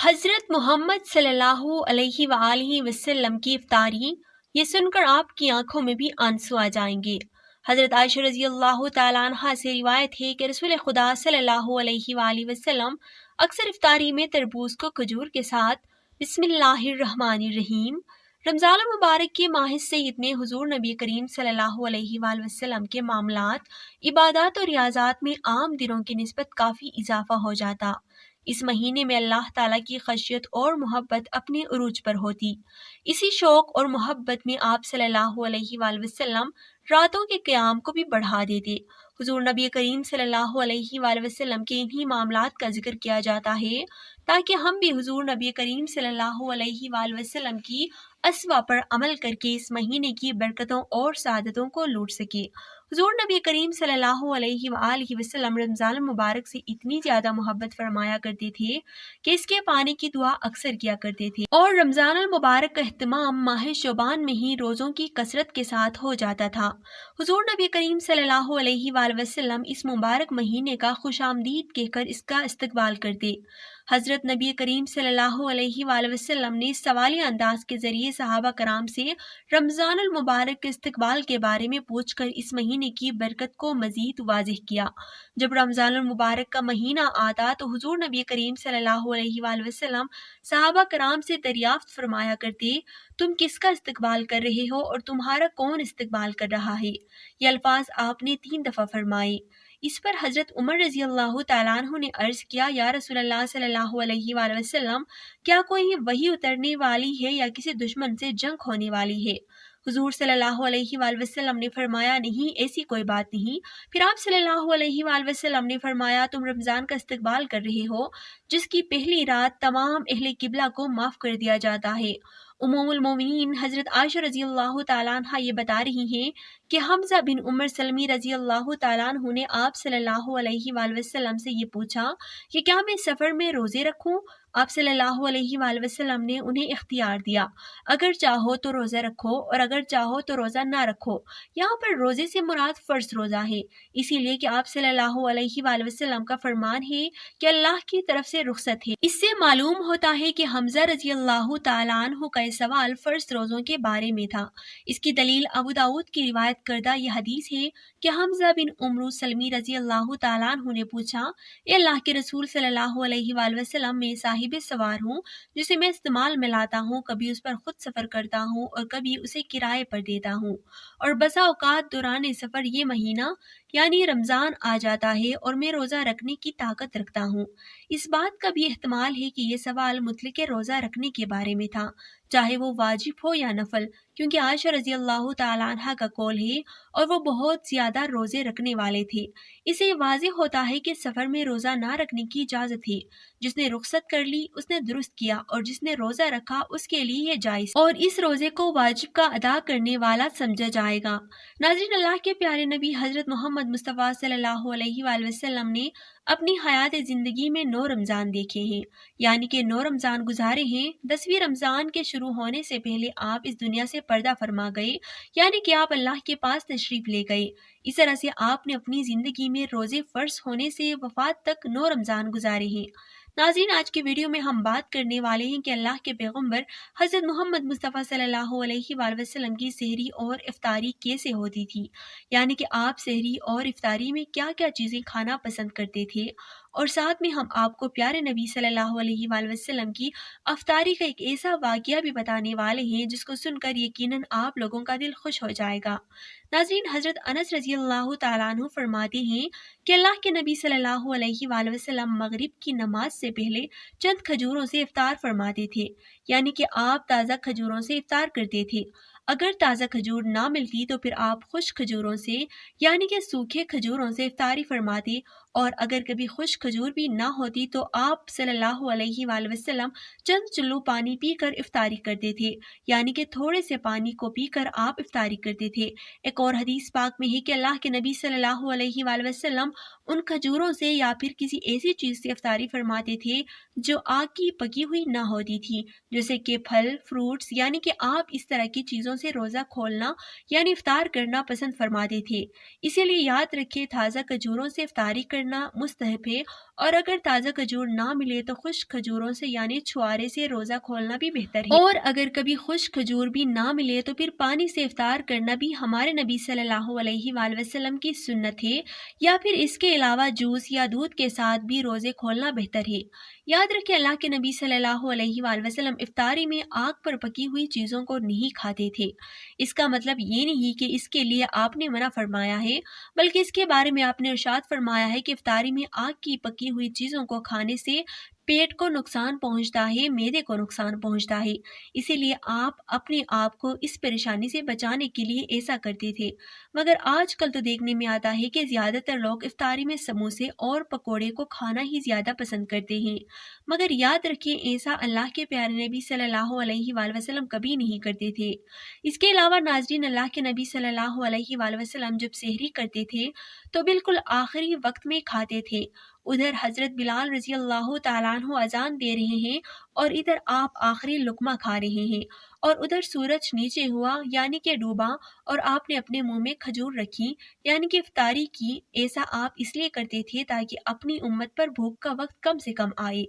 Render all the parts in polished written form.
حضرت محمد صلی اللہ علیہ وآلہ وسلم کی افطاری، یہ سن کر آپ کی آنکھوں میں بھی آنسو آ جائیں گے۔ حضرت عائشہ رضی اللہ تعالیٰ عنہ سے روایت ہے کہ رسول خدا صلی اللہ علیہ وآلہ وسلم اکثر افطاری میں تربوز کو کھجور کے ساتھ بسم اللہ الرحمن الرحیم، رمضان المبارک کے ماہ سید میں حضور نبی کریم صلی اللہ علیہ وآلہ وسلم کے معاملات، عبادات اور ریاضات میں عام دنوں کی نسبت کافی اضافہ ہو جاتا۔ اس مہینے میں اللہ تعالیٰ کی خشیت اور محبت اپنے عروج پر ہوتی۔ اسی شوق اور محبت میں آپ صلی اللہ علیہ وآلہ وسلم راتوں کے قیام کو بھی بڑھا دیتے۔ حضور نبی کریم صلی اللہ علیہ وآلہ وسلم کے انہی معاملات کا ذکر کیا جاتا ہے تاکہ ہم بھی حضور نبی کریم صلی اللہ علیہ وآلہ وسلم کی اسوہ پر عمل کر کے اس مہینے کی برکتوں اور سعادتوں کو لوٹ سکے۔ حضور نبی کریم صلی اللہ علیہ وآلہ وسلم رمضان المبارک سے اتنی زیادہ محبت فرمایا کرتے تھے کہ اس کے پانے کی دعا اکثر کیا کرتے تھے، اور رمضان المبارک کا اہتمام ماہ شعبان میں ہی روزوں کی کثرت کے ساتھ ہو جاتا تھا۔ حضور نبی کریم صلی اللہ علیہ وآلہ وسلم اس مبارک مہینے کا خوش آمدید کہہ کر اس کا استقبال کرتے۔ حضرت نبی کریم صلی اللہ علیہ وآلہ وسلم نے سوالی انداز کے ذریعے صحابہ کرام سے رمضان المبارک کے استقبال کے بارے میں پوچھ کر اس مہینے کی برکت کو مزید واضح کیا۔ جب رمضان المبارک کا مہینہ آتا تو حضور نبی کریم صلی اللہ علیہ وآلہ وسلم صحابہ کرام سے دریافت فرمایا کرتے، تم کس کا استقبال کر رہے ہو اور تمہارا کون استقبال کر رہا ہے؟ یہ الفاظ آپ نے 3 دفعہ فرمائے۔ اس پر حضرت عمر رضی اللہ تعالیٰ عنہ نے عرض کیا، یا رسول اللہ صلی اللہ علیہ وآلہ وسلم، کیا کوئی وحی اترنے والی ہے یا کسی دشمن سے جنگ ہونے والی ہے؟ حضور صلی اللہ علیہ وآلہ وسلم نے فرمایا، نہیں، ایسی کوئی بات نہیں۔ پھر آپ صلی اللہ علیہ وآلہ وسلم نے فرمایا، تم رمضان کا استقبال کر رہے ہو جس کی پہلی رات تمام اہل قبلہ کو معاف کر دیا جاتا ہے۔ ام المومنین حضرت عائشہ رضی اللہ تعالیٰ عنہ یہ بتا رہی ہیں کہ حمزہ بن عمر سلمی رضی اللہ تعالیٰ عنہ نے آپ صلی اللہ علیہ وآلہ وسلم سے یہ پوچھا کہ کیا میں سفر میں روزے رکھوں؟ آپ صلی اللہ علیہ وآلہ وسلم نے انہیں اختیار دیا، اگر چاہو تو روزہ رکھو اور اگر چاہو تو روزہ نہ رکھو۔ یہاں پر روزے سے مراد فرض روزہ ہے، اسی لیے کہ آپ صلی اللہ علیہ وآلہ وسلم کا فرمان ہے کہ اللہ کی طرف سے رخصت ہے۔ اس سے معلوم ہوتا ہے کہ حمزہ رضی اللہ تعالیٰ عنہ کا یہ سوال فرض روزوں کے بارے میں تھا۔ اس کی دلیل ابو داؤد کی روایت کردہ یہ حدیث ہے کہ حمزہ بن عمر سلمی رضی اللہ تعالیٰ عنہ نے پوچھا، اے اللہ کے رسول صلی اللہ علیہ وآلہ وسلم، میں صاحب سوار ہوں جسے میں استعمال میں لاتا ہوں، کبھی اس پر خود سفر کرتا ہوں اور کبھی اسے کرائے پر دیتا ہوں، اور بسا اوقات دوران سفر یہ مہینہ یعنی رمضان آ جاتا ہے اور میں روزہ رکھنے کی طاقت رکھتا ہوں۔ اس بات کا بھی احتمال ہے کہ یہ سوال مطلق روزہ رکھنے کے بارے میں تھا، چاہے وہ واجب ہو یا نفل، کیونکہ عائشہ رضی اللہ تعالیٰ عنہ کا قول ہے اور وہ بہت زیادہ روزے رکھنے والے تھے۔ اسے واضح ہوتا ہے کہ سفر میں روزہ نہ رکھنے کی اجازت ہے۔ جس نے رخصت کر لی اس نے درست کیا، اور جس نے روزہ رکھا اس کے لیے یہ جائز، اور اس روزے کو واجب کا ادا کرنے والا سمجھا جائے گا۔ ناظرین، اللہ کے پیارے نبی حضرت محمد مصطفیٰ صلی اللہ علیہ وآلہ وسلم نے اپنی حیات زندگی میں 9 رمضان دیکھے ہیں، یعنی کہ 9 رمضان گزارے ہیں۔ 10ویں رمضان کے شروع ہونے سے پہلے آپ اس دنیا سے پردہ فرما گئے، یعنی کہ آپ اللہ کے پاس تشریف لے گئے۔ اس طرح سے آپ نے اپنی زندگی میں روزے فرض ہونے سے وفات تک 9 رمضان گزارے ہیں۔ ناظرین، آج کی ویڈیو میں ہم بات کرنے والے ہیں کہ اللہ کے پیغمبر حضرت محمد مصطفیٰ صلی اللہ علیہ وآلہ وسلم کی سحری اور افطاری کیسے ہوتی تھی، یعنی کہ آپ سحری اور افطاری میں کیا کیا چیزیں کھانا پسند کرتے تھے، اور ساتھ میں ہم آپ کو پیارے نبی صلی اللہ علیہ وآلہ وسلم کی افطاری کا ایک ایسا واقعہ بھی بتانے والے ہیں جس کو سن کر یقیناً آپ لوگوں کا دل خوش ہو جائے گا۔ ناظرین، حضرت انس رضی اللہ تعالیٰ عنہ فرماتے ہیں کہ اللہ کے نبی صلی اللہ علیہ وآلہ وسلم مغرب کی نماز سے پہلے چند کھجوروں سے افطار فرماتے تھے، یعنی کہ آپ تازہ کھجوروں سے افطار کرتے تھے۔ اگر تازہ کھجور نہ ملتی تو پھر آپ خشک کھجوروں سے یعنی کہ سوکھے کھجوروں سے افطاری فرماتے، اور اگر کبھی خشک کھجور بھی نہ ہوتی تو آپ صلی اللہ علیہ وآلہ وسلم چند چلو پانی پی کر افطاری کرتے تھے، یعنی کہ تھوڑے سے پانی کو پی کر آپ افطاری کرتے تھے۔ ایک اور حدیث پاک میں ہے کہ اللہ کے نبی صلی اللہ علیہ وآلہ وسلم ان کھجوروں سے یا پھر کسی ایسی چیز سے افطاری فرماتے تھے جو آگ کی پکی ہوئی نہ ہوتی تھی، جیسے کہ پھل، فروٹس، یعنی کہ آپ اس طرح کی چیزوں سے روزہ کھولنا یعنی افطار کرنا پسند فرماتے تھے۔ اسی لیے یاد رکھیں، تازہ کھجوروں سے افطاری کرنا مستحب ہے، اور اگر تازہ کھجور نہ ملے تو خشک کھجوروں سے یعنی چھوارے سے روزہ کھولنا بھی بہتر ہے، اور اگر کبھی خشک کھجور بھی نہ ملے تو پھر پانی سے افطار کرنا بھی ہمارے نبی صلی اللہ علیہ وآلہ وسلم کی سنت ہے، یا پھر اس کے علاوہ جوس یا دودھ کے ساتھ بھی روزے کھولنا بہتر ہے۔ یاد رکھیں اللہ کے نبی صلی اللہ علیہ وآلہ وسلم افطاری میں آگ پر پکی ہوئی چیزوں کو نہیں کھاتے تھے۔ اس کا مطلب یہ نہیں کہ اس کے لیے آپ نے منع فرمایا ہے، بلکہ اس کے بارے میں آپ نے ارشاد فرمایا ہے کہ افطاری میں آگ کی پکی ہوئی چیزوں کو کھانے سے پیٹ کو نقصان پہنچتا ہے، معدے کو نقصان پہنچتا ہے، اسی لیے آپ اپنے آپ کو اس پریشانی سے بچانے کے لیے ایسا کرتے تھے۔ مگر آج کل تو دیکھنے میں آتا ہے کہ زیادہ تر لوگ افطاری میں سموسے اور پکوڑے کو کھانا ہی زیادہ پسند کرتے ہیں، مگر یاد رکھیں ایسا اللہ کے پیارے نبی صلی اللہ علیہ وآلہ وسلم کبھی نہیں کرتے تھے۔ اس کے علاوہ ناظرین، اللہ کے نبی صلی اللہ علیہ وآلہ وسلم جب سحری کرتے تھے تو بالکل آخری وقت میں کھاتے تھے۔ ادھر حضرت بلال رضی اللہ تعالیٰ عنہ اذان دے رہے ہیں اور ادھر آپ آخری لقمہ کھا رہے ہیں، اور ادھر سورج نیچے ہوا یعنی کہ ڈوبا اور آپ نے اپنے منہ میں کھجور رکھی یعنی کہ افطاری کی۔ ایسا آپ اس لیے کرتے تھے تاکہ اپنی امت پر بھوک کا وقت کم سے کم آئے۔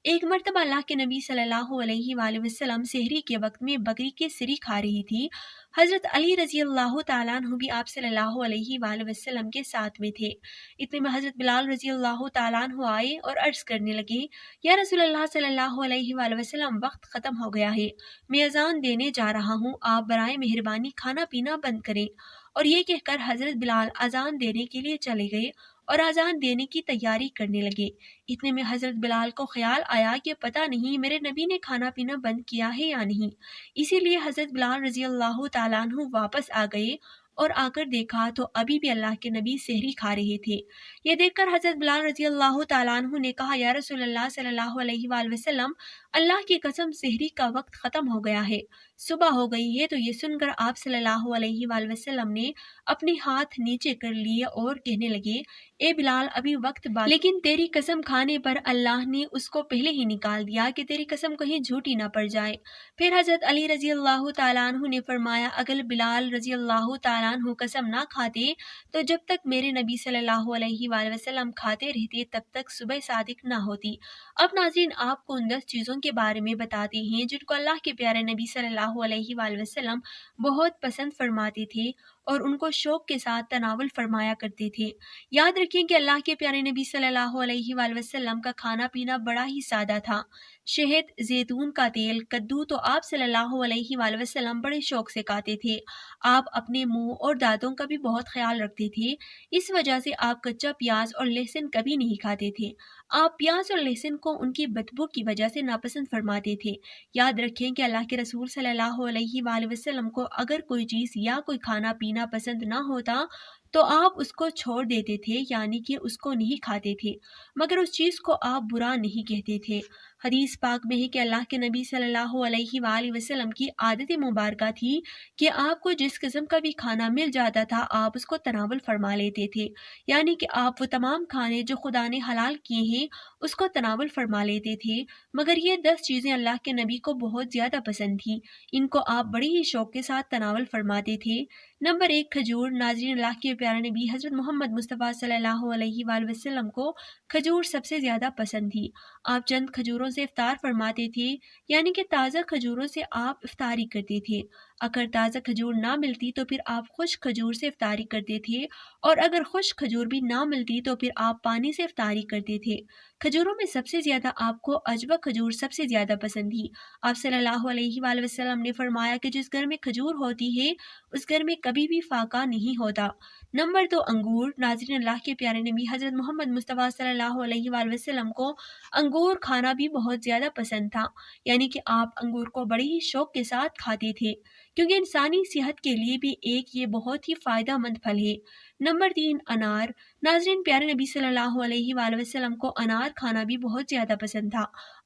ایک مرتبہ اللہ کے نبی صلی اللہ علیہ وآلہ وسلم سحری کے وقت میں بکری کی سری کھا رہی تھی۔ حضرت علی رضی اللہ تعالیٰ عنہ بھی آپ صلی اللہ علیہ وآلہ وسلم کے ساتھ میں تھے۔ اتنے میں حضرت بلال رضی اللہ تعالیٰ عنہ آئے اور عرض کرنے لگے، یا رسول اللہ صلی اللہ علیہ وآلہ وسلم، وقت ختم ہو گیا ہے، میں اذان دینے جا رہا ہوں، آپ برائے مہربانی کھانا پینا بند کریں۔ اور یہ کہہ کر حضرت بلال اذان دینے کے لیے چلے گئے اور اذان دینے کی تیاری کرنے لگے۔ اتنے میں حضرت بلال کو خیال آیا کہ پتہ نہیں میرے نبی نے کھانا پینا بند کیا ہے یا نہیں، اسی لیے حضرت بلال رضی اللہ تعالیٰ عنہ واپس آ گئے اور آ کر دیکھا تو ابھی بھی اللہ کے نبی سحری کھا رہے تھے۔ یہ دیکھ کر حضرت بلال رضی اللہ تعالیٰ عنہ نے کہا، یا رسول اللہ صلی اللہ علیہ وآلہ وسلم، اللہ کی قسم سحری کا وقت ختم ہو گیا ہے، صبح ہو گئی ہے۔ تو یہ سن کر آپ صلی اللہ علیہ وآلہ وسلم نے اپنے ہاتھ نیچے کر لیے اور کہنے لگے، اے بلال، ابھی وقت باقی، لیکن تیری قسم کھانے پر اللہ نے اس کو پہلے ہی نکال دیا کہ تیری قسم کہیں جھوٹی نہ پڑ جائے۔ پھر حضرت علی رضی اللہ تعالیٰ عنہ نے فرمایا، اگر بلال رضی اللہ تعالیٰ عنہ قسم نہ کھاتے تو جب تک میرے نبی صلی اللہ علیہ وآلہ وسلم کھاتے رہتے تب تک صبح صادق نہ ہوتی۔ اب ناظرین، آپ کو ان 10 چیزوں کے بارے میں بتاتے ہیں جن کو اللہ کے پیارے نبی صلی اللہ علیہ وآلہ وسلم بہت پسند فرماتے تھے اور ان کو شوق کے ساتھ تناول فرمایا کرتے تھے۔ یاد رکھیں کہ اللہ کے پیارے نبی صلی اللہ علیہ وآلہ وسلم کا کھانا پینا بڑا ہی سادہ تھا۔ شہد، زیتون کا تیل، کدو تو آپ صلی اللہ علیہ وآلہ وسلم بڑے شوق سے کھاتے تھے۔ آپ اپنے منہ اور دانتوں کا بھی بہت خیال رکھتے تھے، اس وجہ سے آپ کچا پیاز اور لہسن کبھی نہیں کھاتے تھے۔ آپ پیاز اور لہسن کو ان کی بدبو کی وجہ سے ناپسند فرماتے تھے۔ یاد رکھیں کہ اللہ کے رسول صلی اللہ علیہ وآلہ وسلم کو اگر کوئی چیز یا کوئی کھانا پینا پسند نہ ہوتا تو آپ اس کو چھوڑ دیتے تھے، یعنی کہ اس کو نہیں کھاتے تھے، مگر اس چیز کو آپ برا نہیں کہتے تھے۔ حدیث پاک میں ہے کہ اللہ کے نبی صلی اللہ علیہ وآلہ وسلم کی عادت مبارکہ تھی کہ آپ کو جس قسم کا بھی کھانا مل جاتا تھا آپ اس کو تناول فرما لیتے تھے، یعنی کہ آپ وہ تمام کھانے جو خدا نے حلال کیے ہیں اس کو تناول فرما لیتے تھے۔ مگر یہ 10 چیزیں اللہ کے نبی کو بہت زیادہ پسند تھی، ان کو آپ بڑی ہی شوق کے ساتھ تناول فرماتے تھے۔ نمبر 1، کھجور۔ ناظرین، اللہ کے پیارے نبی حضرت محمد مصطفیٰ صلی اللہ علیہ وآلہ وسلم کو کھجور سب سے زیادہ پسند تھی۔ آپ چند کھجوروں سے افطار فرماتے تھے، یعنی کہ تازہ کھجوروں سے آپ افطاری کرتے تھے۔ اگر تازہ کھجور نہ ملتی تو پھر آپ خشک کھجور سے افطاری کرتے تھے، اور اگر خشک کھجور بھی نہ ملتی تو پھر آپ پانی سے افطاری کرتے تھے۔ کھجوروں میں سب سے زیادہ آپ کو عجوہ کھجور سب سے زیادہ پسند تھی۔ آپ صلی اللہ علیہ وآلہ وسلم نے فرمایا کہ جس گھر میں کھجور ہوتی ہے اس گھر میں کبھی بھی فاقہ نہیں ہوتا۔ نمبر 2، انگور۔ ناظرین، اللہ کے پیارے نبی حضرت محمد مصطفیٰ صلی اللہ علیہ وآلہ وسلم کو انگور کھانا بھی بہت زیادہ پسند تھا، یعنی کہ آپ انگور کو بڑی ہی شوق کے ساتھ کھاتے تھے، کیونکہ انسانی صحت کے لیے بھی یہ بہت ہی فائدہ مند پھل ہے۔ نمبر 3، انار۔ ناظرین، پیارے نبی صلی اللہ علیہ وآلہ وسلم کو انار کھانا بھی بہت زیادہ پسند تھا۔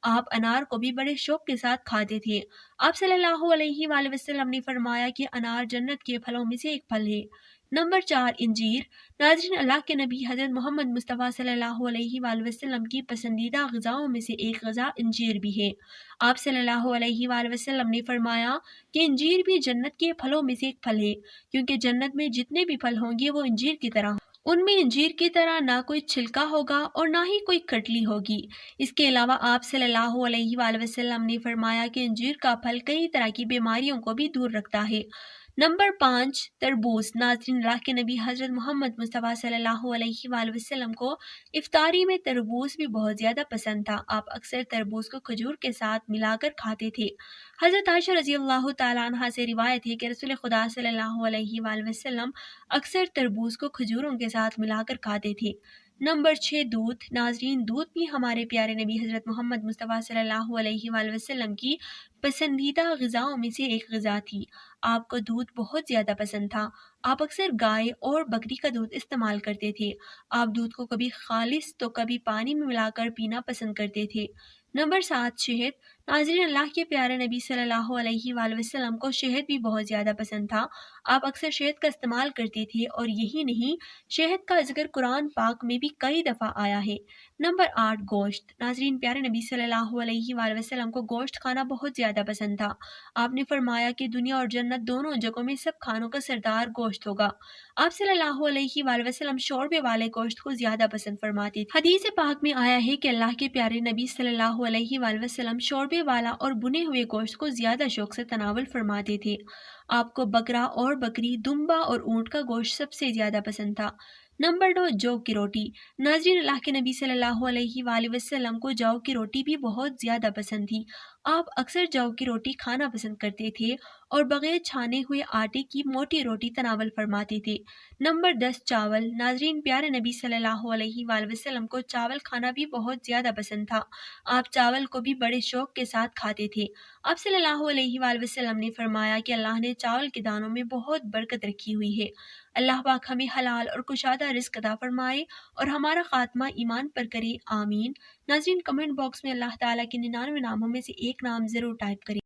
آپ انار کو بھی بڑے شوق کے ساتھ کھاتے تھے۔ آپ صلی اللہ علیہ وآلہ وسلم نے فرمایا کہ انار جنت کے پھلوں میں سے ایک پھل ہے۔ نمبر 4، انجیر۔ ناظرین، اللہ کے نبی حضرت محمد مصطفیٰ صلی اللہ علیہ وآلہ وسلم کی پسندیدہ غذاؤں میں سے ایک غذا انجیر بھی ہے۔ آپ صلی اللہ علیہ وآلہ وسلم نے فرمایا کہ انجیر بھی جنت کے پھلوں میں سے ایک پھل ہے، کیونکہ جنت میں جتنے بھی پھل ہوں گے وہ انجیر کی طرح ان میں انجیر کی طرح نہ کوئی چھلکا ہوگا اور نہ ہی کوئی کٹلی ہوگی۔ اس کے علاوہ آپ صلی اللہ علیہ وآلہ وسلم نے فرمایا کہ انجیر کا پھل کئی طرح کی بیماریوں کو بھی دور رکھتا ہے۔ نمبر 5، تربوز۔ ناظرین، اللہ کے نبی حضرت محمد مصطفیٰ صلی اللہ علیہ وآلہ وسلم کو افطاری میں تربوز بھی بہت زیادہ پسند تھا۔ آپ اکثر تربوز کو کھجور کے ساتھ ملا کر کھاتے تھے۔ حضرت عائشہ رضی اللہ تعالیٰ عنہ سے روایت ہے کہ رسول خدا صلی اللہ علیہ وآلہ وسلم اکثر تربوز کو کھجوروں کے ساتھ ملا کر کھاتے تھے۔ نمبر 6، دودھ۔ ناظرین، دودھ بھی ہمارے پیارے نبی حضرت محمد مصطفیٰ صلی اللہ علیہ وآلہ وسلم کی پسندیدہ غذاؤں میں سے ایک غذا تھی۔ آپ کو دودھ بہت زیادہ پسند تھا۔ آپ اکثر گائے اور بکری کا دودھ استعمال کرتے تھے۔ آپ دودھ کو کبھی خالص تو کبھی پانی میں ملا کر پینا پسند کرتے تھے۔ نمبر 7، شہد۔ ناظرین، اللہ کے پیارے نبی صلی اللہ علیہ وآلہ وسلم کو شہد بھی بہت زیادہ پسند تھا۔ آپ اکثر شہد کا استعمال کرتے تھے، اور یہی نہیں، شہد کا ذکر قرآن پاک میں بھی کئی دفعہ آیا ہے۔ نمبر 8، گوشت۔ ناظرین، پیارے نبی صلی اللہ علیہ وآلہ وسلم کو گوشت کھانا بہت زیادہ پسند تھا۔ آپ نے فرمایا کہ دنیا اور جنت دونوں جگہوں میں سب کھانوں کا سردار گوشت ہوگا۔ آپ صلی اللہ علیہ وآلہ وسلم شوربے والے گوشت کو زیادہ پسند فرماتے تھے۔ حدیث پاک میں آیا ہے کہ اللہ کے پیارے نبی صلی اللہ علیہ وآلہ وسلم شوربے والا اور بنے ہوئے گوشت کو زیادہ شوق سے تناول فرماتے تھے۔ آپ کو بکرا اور بکری، دمبا اور اونٹ کا گوشت سب سے زیادہ پسند تھا۔ نمبر 9، جو کی روٹی۔ ناظرین، اللہ کے نبی صلی اللہ علیہ وآلہ وسلم کو جو کی روٹی بھی بہت زیادہ پسند تھی۔ آپ اکثر جو کی روٹی کھانا پسند کرتے تھے اور بغیر چھانے ہوئے آٹے کی موٹی روٹی تناول فرماتے تھے۔ نمبر 10، چاول۔ ناظرین، پیارے نبی صلی اللہ علیہ وآلہ وسلم کو چاول کھانا بھی بہت زیادہ پسند تھا۔ آپ چاول کو بھی بڑے شوق کے ساتھ کھاتے تھے۔ آپ صلی اللہ علیہ وآلہ وسلم نے فرمایا کہ اللہ نے چاول کے دانوں میں بہت برکت رکھی ہوئی ہے۔ اللہ پاک ہمیں حلال اور کشادہ رزق عطا فرمائے اور ہمارا خاتمہ ایمان پر کرے، آمین۔ ناظرین، کمنٹ باکس میں اللہ تعالیٰ کے 99 ناموں میں سے ایک نام ضرور ٹائپ کریں۔